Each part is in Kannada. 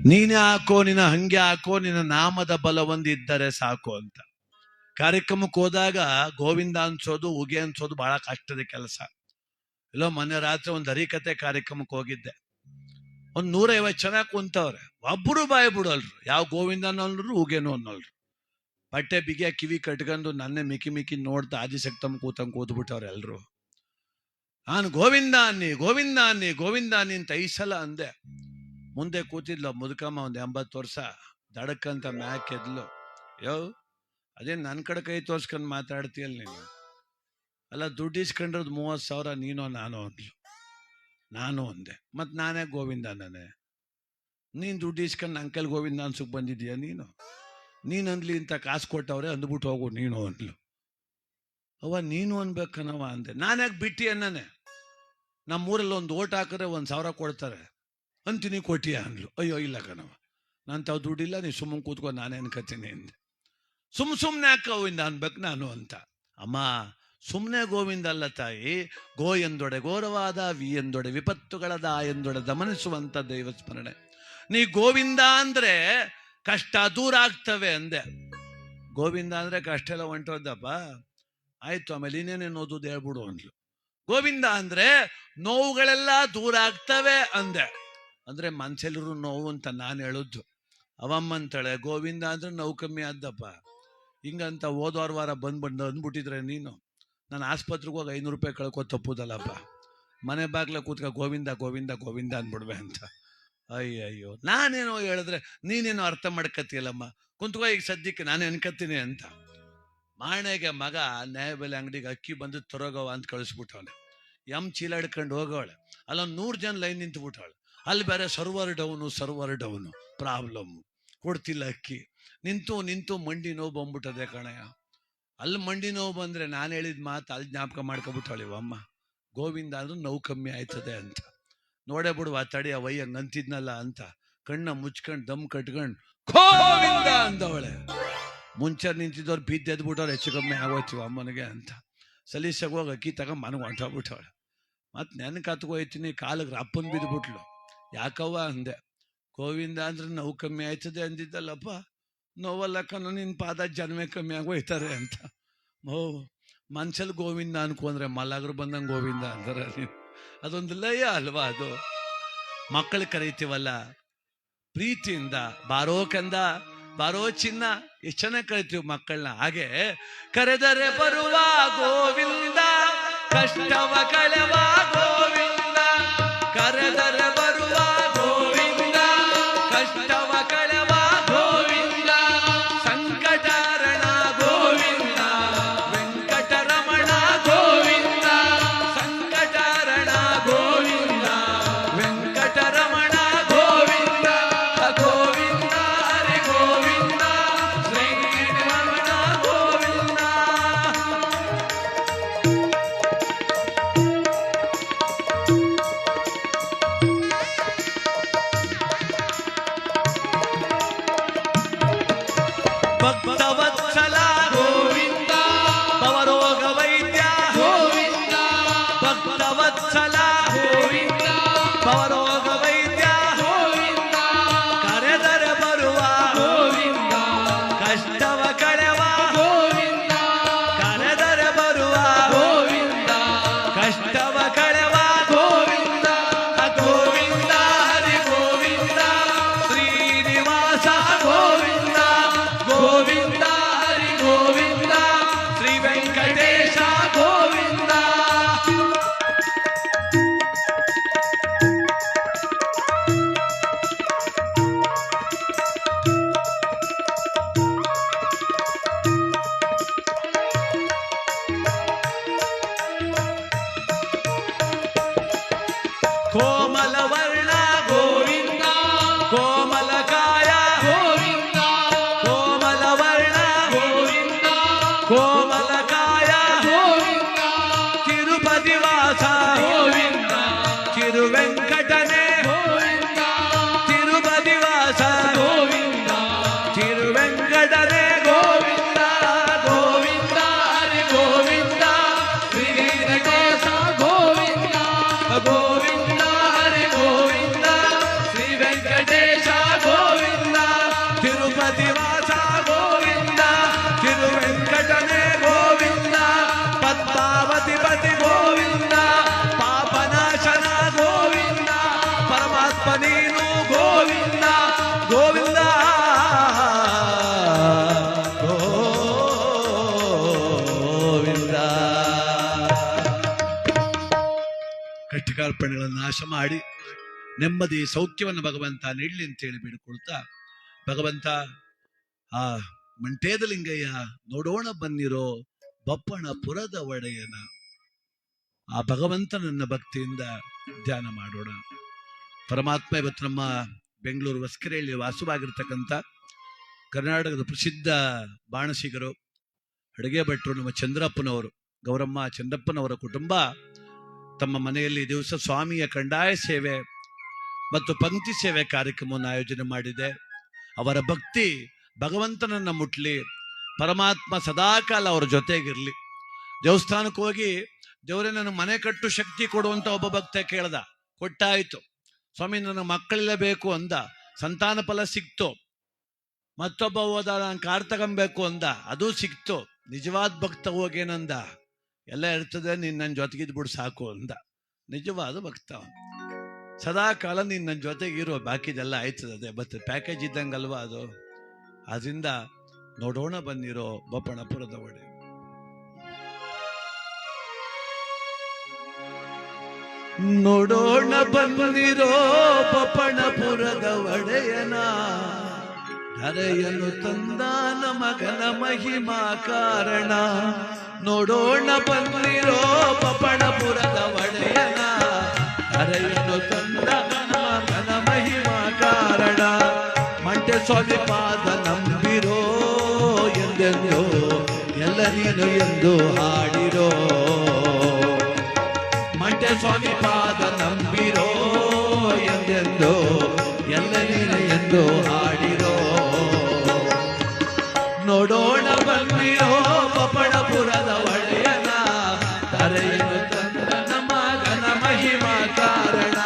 ನೀನೇ ಹಾಕೋ, ನಿನ್ನ ಹಂಗೆ ಹಾಕೋ, ನಿನ್ನ ನಾಮದ ಬಲ ಒಂದಿದ್ದರೆ ಸಾಕು ಅಂತ. ಕಾರ್ಯಕ್ರಮಕ್ಕೆ ಹೋದಾಗ ಗೋವಿಂದ ಅನ್ಸೋದು, ಉಗೆ ಅನ್ಸೋದು ಬಹಳ ಕಷ್ಟದ ಕೆಲಸ. ಎಲ್ಲೋ ಮೊನ್ನೆ ರಾತ್ರಿ ಒಂದು ಹರಿಕತೆ ಕಾರ್ಯಕ್ರಮಕ್ಕೆ ಹೋಗಿದ್ದೆ. ಒಂದ್ 150 ಜನ ಕುಂತವ್ರೆ. ಒಬ್ಬರು ಬಾಯಿ ಬಿಡೋಲ್ರು, ಯಾವ ಗೋವಿಂದ ಅನ್ನೋಲ್ರು, ಉಗೇನು ಅನ್ನೋಲ್ರು. ಬಟ್ಟೆ ಬಿಗಿಯ ಕಿವಿ ಕಟ್ಕೊಂಡು ನನ್ನೇ ಮಿಕ್ಕಿ ಮಿಕ್ಕಿ ನೋಡ್ತಾ ಆದಿಶಕ್ತಮ್ ಕೂತ್ಬಿಟ್ಟವ್ರೆ ಎಲ್ರು. ನಾನು ಗೋವಿಂದ ಅನ್ನಿ, ಗೋವಿಂದ ಅನ್ನಿ, ಗೋವಿಂದ ಅನ್ನಿ ಅಂತ 5 ಸಲ ಅಂದೆ. ಮುಂದೆ ಕೂತಿದ್ಲು ಮುದುಕಮ್ಮ, ಒಂದು 80 ವರ್ಷ, ದಡಕ್ಕಂತ ಮ್ಯಾಕ್ ಎದ್ಲು. ಅದೇ ನನ್ನ ಕಡೆ ಕೈ ತೋರ್ಸ್ಕೊಂಡು ಮಾತಾಡ್ತೀಯಲ್ಲ ನೀನು. ಅಲ್ಲ, ದುಡ್ಡು ಇಸ್ಕೊಂಡ್ರದ್ದು 30,000 ನೀನೋ ನಾನೋ ಅಂದ್ಲು. ನಾನು ಅಂದೆ, ಮತ್ ನಾನೇ ಗೋವಿಂದ ನಾನೇ? ನೀನ್ ದುಡ್ಡು ಇಸ್ಕೊಂಡು ಅಂಕಲ್ ಗೋವಿಂದ ಅನ್ಸಕ್ ಬಂದಿದೀಯ ನೀನ್ ಅನ್ಲಿ ಅಂತ ಕಾಸು ಕೊಟ್ಟವ್ರೆ ಅಂದ್ಬಿಟ್ಟು ಹೋಗು ನೀನು ಅಂದ್ಲು. ಅವ ನೀನು ಅನ್ಬೇಕನವ ಅಂದೆ. ನಾನ್ಯಾಕೆ ಬಿಟ್ಟಿ ಅನ್ನನೆ? ನಮ್ಮೂರಲ್ಲಿ ಒಂದು ಓಟ್ ಹಾಕಿದ್ರೆ 1,000 ಕೊಡ್ತಾರೆ ಅಂತೀನಿ, ಕೊಟ್ಟಿಯ ಅಂದ್ಲು. ಅಯ್ಯೋ ಇಲ್ಲ ಕಣವ, ನಾನು ತಾವು ದುಡ್ಡಿಲ್ಲ, ನೀ ಸುಮ್ಮನೆ ಕೂತ್ಕೊಂಡು ನಾನೇ ಅನ್ಕತೀನಿ ಅಂದೆ. ಸುಮ್ಮನೆ ಯಾಕೆ ಗೋವಿಂದ ಅನ್ಬೇಕು ನಾನು ಅಂತ. ಅಮ್ಮ, ಸುಮ್ಮನೆ ಗೋವಿಂದ ಅಲ್ಲ ತಾಯಿ, ಗೋ ಎಂದೊಡೆ ಘೋರವಾದ, ವಿ ಎಂದೊಡೆ ವಿಪತ್ತುಗಳದ, ಎಂದೊಡೆ ದಮನಿಸುವಂತ ದೈವ ಸ್ಮರಣೆ. ನೀ ಗೋವಿಂದ ಅಂದ್ರೆ ಕಷ್ಟ ದೂರ ಆಗ್ತವೆ ಅಂದೆ. ಗೋವಿಂದ ಅಂದ್ರೆ ಕಷ್ಟ ಎಲ್ಲ ಹೊಂಟೋದಪ್ಪ, ಆಯ್ತು, ಆಮೇಲೆ ಇನ್ನೇನೇನು ಓದುದು ಹೇಳ್ಬಿಡು ಅಂದ್ಲು. ಗೋವಿಂದ ಅಂದ್ರೆ ನೋವುಗಳೆಲ್ಲ ದೂರ ಆಗ್ತವೆ ಅಂದೆ. ಅಂದ್ರೆ ಮನ್ಸೆಲ್ಲರೂ ನೋವು ಅಂತ ನಾನು ಹೇಳುದು. ಅವಮ್ಮಂತಾಳೆ, ಗೋವಿಂದ ಅಂದ್ರೆ ನೋವು ಕಮ್ಮಿ ಆದ್ದಪ್ಪ. ಹಿಂಗಂತ ಹೋದವಾರ ಬಂದು ಅಂದ್ಬಿಟ್ಟಿದ್ರೆ ನೀನು, ನಾನು ಆಸ್ಪತ್ರೆಗೆ ಹೋಗಿ 500 ರೂಪಾಯಿ ಕಳ್ಕೊ ತಪ್ಪುದಲ್ಲಪ್ಪ. ಮನೆ ಬಾಗ್ಲ ಕೂತ್ಕ ಗೋವಿಂದ ಗೋವಿಂದ ಗೋವಿಂದ ಅಂದ್ಬಿಡ್ವೆ ಅಂತ. ಅಯ್ಯಯ್ಯೋ, ನಾನೇನೋ ಹೇಳಿದ್ರೆ ನೀನೇನೋ ಅರ್ಥ ಮಾಡ್ಕತ್ತೀಯಲ್ಲಮ್ಮ, ಕುಂತ್ಕೋ ಈಗ ಸದ್ಯಕ್ಕೆ ನಾನು ಅನ್ಕತ್ತೀನಿ ಅಂತ. ಮಾಣೆಗೆ ಮಗ ನ್ಯಾಯಬೆಲೆ ಅಂಗಡಿಗೆ ಅಕ್ಕಿ ಬಂದು ತರೋಗವ ಅಂತ ಕಳಿಸ್ಬಿಟ್ಟವನೆ. ಚೀಲ ಹಿಡ್ಕೊಂಡು ಹೋಗೋಳೆ. ಅಲ್ಲೊಂದು 100 ಜನ ಲೈನ್ ನಿಂತ್ಬಿಟ್ಟವಳೆ. ಅಲ್ಲಿ ಬೇರೆ ಸರ್ವರ್ ಡೌನು ಪ್ರಾಬ್ಲಮ್, ಕೊಡ್ತಿಲ್ಲ ಅಕ್ಕಿ. ನಿಂತು ಮಂಡಿ ನೋವು ಬಂದ್ಬಿಟ್ಟದೆ ಕಣಯ್ಯ. ಅಲ್ಲಿ ಮಂಡಿ ನೋವು ಬಂದ್ರೆ ನಾನು ಹೇಳಿದ ಮಾತು ಅಲ್ಲಿ ಜ್ಞಾಪಕ ಮಾಡ್ಕೊಬಿಟ್ಟಾಳಿವಮ್ಮ. ಗೋವಿಂದ ಅಂದ್ರೆ ನೋವು ಕಮ್ಮಿ ಆಯ್ತದೆ ಅಂತ. ನೋಡೇ ಬಿಡುವ ತಡಿ ಅವಯ್ಯ ಅಂತಿದ್ನಲ್ಲ ಅಂತ ಕಣ್ಣ ಮುಚ್ಕೊಂಡು ದಮ್ ಕಟ್ಕೊಂಡು ಗೋವಿಂದ ಅಂದವಳೆ. ಮುಂಚೆ ನಿಂತಿದ್ದವ್ರು ಬಿದ್ದೆದ್ಬಿಟ್ಟವ್ರು, ಹೆಚ್ಚು ಕಮ್ಮಿ ಆಗೋಯ್ತೀವ ಅಮ್ಮನಿಗೆ ಅಂತ ಸಲೀಸಾಗ ಹೋಗಿ ಅಕ್ಕಿ ತಗೊಂಡು ಮನಗೆ ಹೊಂಟೋಗ್ಬಿಟ್ಟವಳೆ. ಮತ್ತೆ ನೆನ್ ಕತ್ಕೋಯ್ತೀನಿ, ಕಾಲಿಗೆ ರಪ್ಪನ್ ಬಿದ್ದುಬಿಟ್ಲು. ಯಾಕವ್ವ ಅಂದೆ. ಗೋವಿಂದ ಅಂದ್ರೆ ನೋವು ಕಮ್ಮಿ ಆಯ್ತದೆ ಅಂದಿದ್ದಲ್ಲಪ್ಪ. ನೋವಲ್ಲ ಕಣ್ಣು, ನಿನ್ನ ಪಾದ ಜನ್ಮೇ ಕಮ್ಮಿ ಆಗೋಯ್ತಾರೆ ಅಂತ. ಮನ್ಸಲ್ಲಿ ಗೋವಿಂದ ಅನ್ಕೊಂಡ್ರೆ ಮಲಗರು ಬಂದಂಗೆ ಗೋವಿಂದ ಅಂತಾರೆ ನೀವು. ಅದೊಂದು ಲಯ ಅಲ್ವಾ ಅದು? ಮಕ್ಕಳು ಕರೀತೀವಲ್ಲ ಪ್ರೀತಿಯಿಂದ, ಬಾರೋ ಕಂದ, ಬಾರೋ ಚಿನ್ನ, ಎಷ್ಟು ಚೆನ್ನಾಗಿ ಕರಿತೀವಿ ಮಕ್ಕಳನ್ನ. ಹಾಗೆ ಕರೆದರೆ ಬರುವ ಗೋವಿಂದ, ಕಷ್ಟವ ಕಳೆವ ಗೋವಿಂದ. ಕರೆದರೆ ಬರುವ ಗೋವಿಂದ, ಕಷ್ಟವ ಕಳೆವ ಗೋವಿಂದ. ಸಂಕಟರಣ ಗೋವಿಂದ, ವೆಂಕಟರಮಣ ಗೋವಿಂದ. ಸಂಕಟರಣ ಗೋವಿಂದ, ವೆಂಕಟರಮಣ ಗೋವಿಂದ. ಗೋವಿಂದ ಹರಿ ಗೋವಿಂದ, ವೆಂಕಟರಮಣ ಗೋವಿಂದ. ನೀನು ಗೋವಿಂದ ಗೋವಿಂದ ಗೋವಿಂದ. ಕಷ್ಟಕಾರ್ಪಣೆಗಳನ್ನು ನಾಶ ಮಾಡಿ ನೆಮ್ಮದಿ ಸೌಖ್ಯವನ್ನು ಭಗವಂತ ನೀಡಲಿ ಅಂತೇಳಿ ಬೇಡಿಕೊಳ್ತಾ, ಭಗವಂತ ಆ ಮಂಟೇದ ಲಿಂಗಯ್ಯ ನೋಡೋಣ ಬನ್ನಿರೋ ಬಪ್ಪಣಪುರದ ಒಡೆಯನ ಆ ಭಗವಂತನನ್ನ ಭಕ್ತಿಯಿಂದ ಧ್ಯಾನ ಮಾಡೋಣ. ಪರಮಾತ್ಮ ಇವತ್ತು ನಮ್ಮ ಬೆಂಗಳೂರು ಹೊಸಕೆರೆಯಲ್ಲಿ ವಾಸವಾಗಿರ್ತಕ್ಕಂಥ ಕರ್ನಾಟಕದ ಪ್ರಸಿದ್ಧ ಬಾಣಸಿಗರು, ಅಡುಗೆ ಭಟ್ರು ನಮ್ಮ ಚಂದ್ರಪ್ಪನವರು, ಗೌರಮ್ಮ ಚಂದ್ರಪ್ಪನವರ ಕುಟುಂಬ ತಮ್ಮ ಮನೆಯಲ್ಲಿ ದಿವಸ ಸ್ವಾಮಿಯ ಕಂಡಾಯ ಸೇವೆ ಮತ್ತು ಪಂಕ್ತಿ ಸೇವೆ ಕಾರ್ಯಕ್ರಮವನ್ನು ಆಯೋಜನೆ ಮಾಡಿದೆ. ಅವರ ಭಕ್ತಿ ಭಗವಂತನನ್ನ ಮುಟ್ಲಿ, ಪರಮಾತ್ಮ ಸದಾಕಾಲ ಅವರ ಜೊತೆಗಿರ್ಲಿ. ದೇವಸ್ಥಾನಕ್ಕೆ ಹೋಗಿ ದೇವರೇ ನನಗೆ ಮನೆ ಕಟ್ಟು ಶಕ್ತಿ ಕೊಡುವಂತ ಒಬ್ಬ ಭಕ್ತ ಕೇಳ್ದ, ಕೊಟ್ಟಾಯ್ತು. ಸ್ವಾಮಿ ನನಗೆ ಮಕ್ಕಳಿಲ್ಲ ಬೇಕು ಅಂದ, ಸಂತಾನ ಫಲ ಸಿಕ್ತು. ಮತ್ತೊಬ್ಬ ಹೋದ ನಾನು ಕಾರ್ ತಗೊಂಬೇಕು ಅಂದ, ಅದು ಸಿಕ್ತು. ನಿಜವಾದ ಭಕ್ತ ಹೋಗೇನಂದ, ಎಲ್ಲ ಇರ್ತದೆ, ನೀನ್ ನನ್ನ ಜೊತೆಗಿದ್ಬಿಡು ಸಾಕು ಅಂದ. ನಿಜವಾದ ಭಕ್ತ ಸದಾ ಕಾಲ ನೀನ್ ನನ್ನ ಜೊತೆಗಿರೋ, ಬಾಕಿದೆಲ್ಲ ಆಯ್ತದೆ, ಮತ್ತೆ ಪ್ಯಾಕೇಜ್ ಇದ್ದಂಗಲ್ವಾ ಅದು. ಅದರಿಂದ ನೋಡೋಣ ಬನ್ನಿರೋ ಬಪ್ಪಣಪುರದ ಒಡೆ. ನೋಡೋಣ ಬನ್ನಿರೋ ಬಪ್ಪಣಪುರದ ಒಡೆಯನ, ಧರೆಯನ್ನು ತಂದಾನ ಮಗನ ಮಹಿಮಾ ಕಾರಣ. ನೋಡೋಣ ಬನ್ನಿರೋ ಬಪ್ಪಣಪುರದ ಒಡೆಯನ, ಧರೆಯನ್ನು ತಂದಾನ ಮಗನ ಮಹಿಮಾ ಕಾರಣ. ಮಂಟೆ ಸ್ವಾಮಿ ಪಾದ ನಂಬಿರೋ ಎಂದೆಂದೋ ಎಲ್ಲ ನೀನು ಎಂದು ಹಾಡಿರೋ. ಮಂಟೆ ಸ್ವಾಮಿ ಪಾದ ನಂಬಿರೋ ಎಂದೆಂದೋ ಎಲ್ಲ ನೀನು ಎಂದು ಹಾಡಿರೋ. ನೋಡೋಣ ಬಂದಿರೋ ಬಪ್ಪಣಪುರದ ಒಡೆಯನ, ಧರೆಯನ್ನು ತಂದ ನಮ್ಮ ಘನ ಮಹಿಮಾ ಕಾರಣ.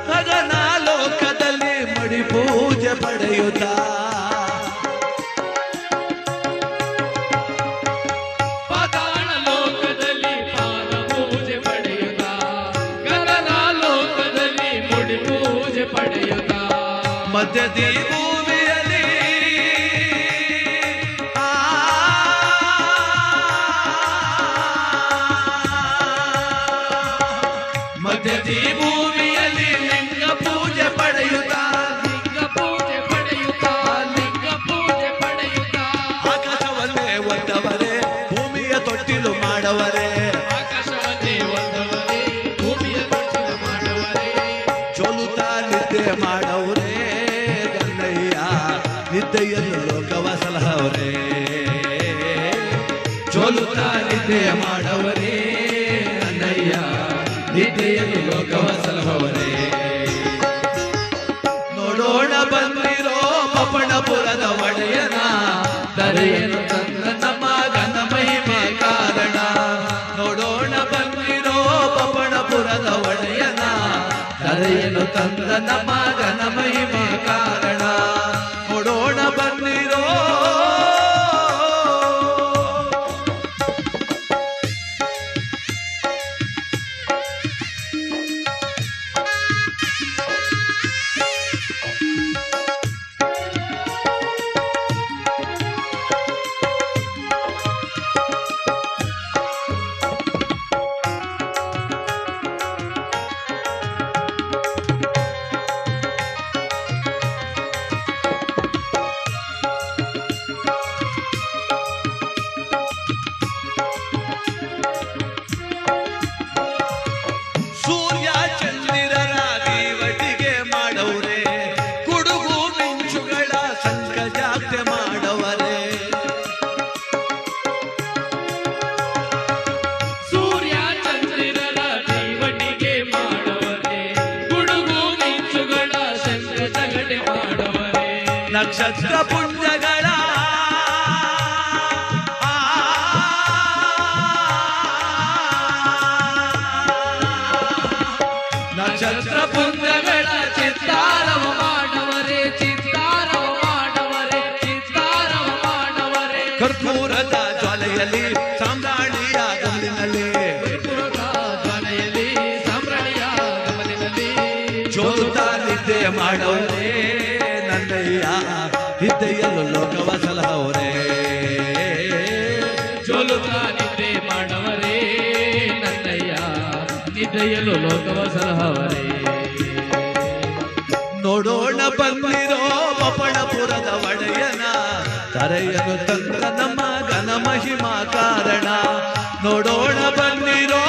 ಗಗನ ಲೋಕದಲ್ಲಿ ಮಡಿ ಪೂಜೆ ಪಡೆಯುತ್ತ, ಪಾತಾಳ ಲೋಕದಲ್ಲಿ ಪಾದ ಪೂಜೆ ಪಡೆಯುತ್ತ, ಗಗನ ಲೋಕದಲ್ಲಿ ಮುಡಿ ಪೂಜೆ ಪಡೆಯುತ್ತ, ಮಧ್ಯದಿ ಭೂಮಿಯಲ್ಲಿ ಮಧ್ಯದಿ ಭೂಮಿಯಲ್ಲಿ ಲಿಂಗ ಪೂಜೆ ಪಡೆಯುತ್ತ, ಲಿಂಗ ಪೂಜೆ ಪಡೆಯುತ್ತ, ಲಿಂಗ ಪೂಜೆ ಪಡೆಯುತ್ತ, ಆಕಾಶವನ್ನೇ ಒದ್ದವರೇ ಭೂಮಿಯ ತೊಟ್ಟಿಲು ಮಾಡವರೇ, ಆಕಾಶವನ್ನೇ ಒದ್ದವರೇ ಭೂಮಿಯ ತೊಟ್ಟಿಲು ಮಾಡವರೇ, ಚೋಲುತ್ತಾ ನಿದ್ದೆ ಮಾಡವರೇ ಗನ್ನಯ್ಯ, ನಿದ್ದೆಯನ್ನು ಲೋಕವ ಸಲಹವರೇ. ಚೋಲುತ್ತಾ ನಿದ್ದೆ ಮಾಡವರೇ ಗನ್ನಯ್ಯ, ನಿದ್ದೆಯನ್ನು ಲೋಕವ ಸಲಹವರೇ. ನೋಡೋಣ ಬಂದಿರೋ ಬಪ್ಪಣಪುರದ ಒಡೆಯನ, ಧರೆಯನ್ನು ತಂದ ನಮ್ಮ ಘನ ಮಹಿಮಾ ಕಾರಣ. ನೋಡೋಣ ಬಂದಿರೋ ಬಪ್ಪಣಪುರದ ಒಡೆಯನ, ಧರೆಯನ್ನು ತಂದ ನಮ್ಮ ಘನ ಮಹಿಮಾ ಕಾರಣ. ನೋಡೋಣ ಬಂದಿರೋ ನಕ್ಷತ್ರ ಪುಂಜಗಳ ನಕ್ಷತ್ರ ಪುಂಜಗಳ ಚಿತ್ತಾರವ ಮಾಡವರೇ ಚಿತ್ತಾರವ ಮಾಡವರೇ ಚಿತ್ತಾರವ ಮಾಡವರೇ ಕರ್ಪೂರದ ಜ್ವಾಲೆಯಲ್ಲಿ ಸಾಮ್ರಾಣಿಯ ಗಮನಿನಲ್ಲಿ ಕರ್ಪೂರದ ಜ್ವಾಲೆಯಲ್ಲಿ ಸಾಮ್ರಾಣಿಯ ಗಮನಿನಲ್ಲಿ ಜೋಲುತ್ತಾ ನಿದ್ದೆ ಮಾಡವರೇ ನನ್ನಯ್ಯ ನಿದ್ದೆಯಲ್ಲೂ ಲೋಕವ ಸಲಹವರೇ ಜೋಲುತ್ತಾ ನಿದ್ದೆ ಮಾಡವರೇ ನನ್ನಯ್ಯ ನಿದ್ದೆಯಲು ಲೋಕವ ಸಲಹವರೇ ನೋಡೋಣ ಬಂದಿರೋ ಪಪಣಪುರದ ಒಡೆಯನ ತರೆಯನು ತಂದ ನಮ್ಮ ಘನ ಮಹಿಮಾ ಕಾರಣ ನೋಡೋಣ ಬಂದಿರೋ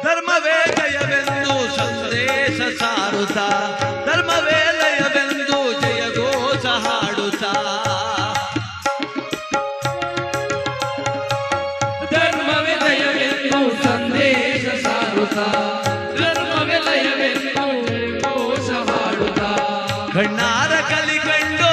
ಧರ್ಮವೇ ಜಯವೆಂದು ಸಂದೇಶ ಸಾರುತ್ತಾ ಧರ್ಮವೇ ಲಯವೆಂದು ಜಯಘೋಷ ಹಾಡುತ್ತಾ ಧರ್ಮವೇ ಲಯವೆಂದು ಸಂದೇಶ ಸಾರುತ್ತಾ ಧರ್ಮವೇ ಲಯವೆಂದು ಘೋಷ ಹಾಡುತ್ತಾ ಕಣ್ಣಾರ ಕಲಿಕಂಡು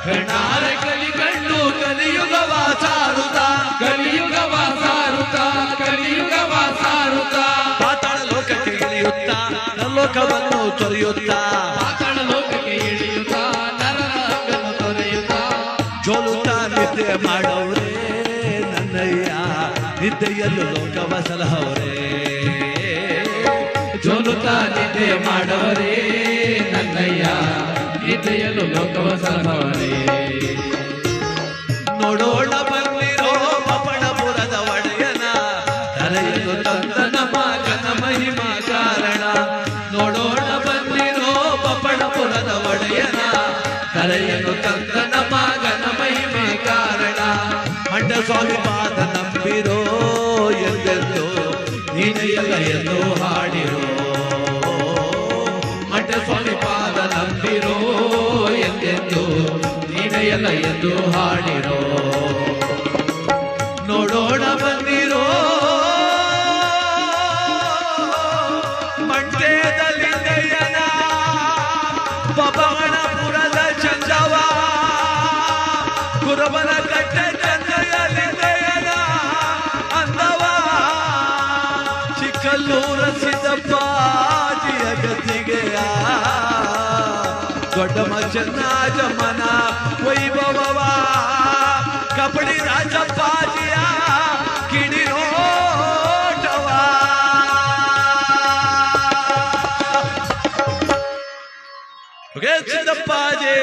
ಕಣ್ಣಾರ ಕಲಿಗಂಡು ಕಲಿಯುಗವ ಸಾರುತ್ತಾ ಕಲಿಯುಗವ ಸಾರುತ್ತಾ ಕಲಿಯುಗವ ಸಾರುತ್ತಾ ಪಾತಾಳ ಲೋಕಕ್ಕೆ ಇಳಿಯುತ್ತಾ ಲೋಕವನ್ನು ತೊರೆಯುತ್ತಾ ಪಾತಾಳ ಲೋಕಕ್ಕೆ ಇಳಿಯುತ್ತಾ ನರರ ಹಕ್ಕನ್ನು ತೊರೆಯುತ್ತಾ ಜೋಲುತ್ತಾ ನಿದ್ದೆ ಮಾಡವ್ರೆ ನನ್ನಯ್ಯ ನಿದ್ದೆಯಲ್ಲೂ ಲೋಕವ ಸಲಹವರೇ ಜೋಲುತ್ತಾ ನಿದ್ದೆ ಮಾಡವರೇ ನನ್ನಯ್ಯ ನಿದ್ದೆಯಲು ಲೋಕವ ಸಲಹವರೇ ನೋಡೋಣ ಬಂದಿರೋ ಪಪಣಪುರದ ಒಡೆಯನ ತಲೆಯನ್ನು ತಂದ ನಮ್ಮ ಘನ ಮಹಿಮಾ ಕಾರಣ ನೋಡೋಣ ಬಂದಿರೋ ಪಪಣಪುರದ ಒಡೆಯನ ತಲೆಯನ್ನು ತಂದ ನಮ್ಮ ಘನ ಮಹಿಮಾ ಕಾರಣ ಮಂಡ ಸ್ವಾಮಿ ಪಾದ ನಂಬಿರೋ ಎಂದೆಂದು ನೀನೆಯಲ್ಲ ಎಂದು ಹಾಡಿರೋ ಮಂಡ ಸ್ವಾಮಿ ಪಾದ ನಂಬಿರೋ ಎಂದೆಂದು ನೀನೆಯಲ್ಲ ಎಂದು ಹಾಡಿರೋ ನೋಡೋಣ ಬಂದಿರೋ ಮಂಡ್ಯದಲ್ಲಿ ದಯನ ಪವನಪುರದ ಚಂದವ ಕುರಬನ ಕಟ್ಟೆ ಚಂದಯಲ್ಲಿ ದಯನ ಅಂದವ ಚಿಕ್ಕಲ್ಲೂರ ಸಿದ್ದಪ್ಪಾಜಿಯ ಗತಿಗೆಯ ದೊಡ್ಡಮ ಚೆನ್ನಜಮನ ವೈಭವವ ಕಬಡ್ಡಿ ರಾಜಪ್ಪಾಜಿಯ ಕಿಡಿರೋಟವ ಸಿದ್ದಪ್ಪಾಜಿ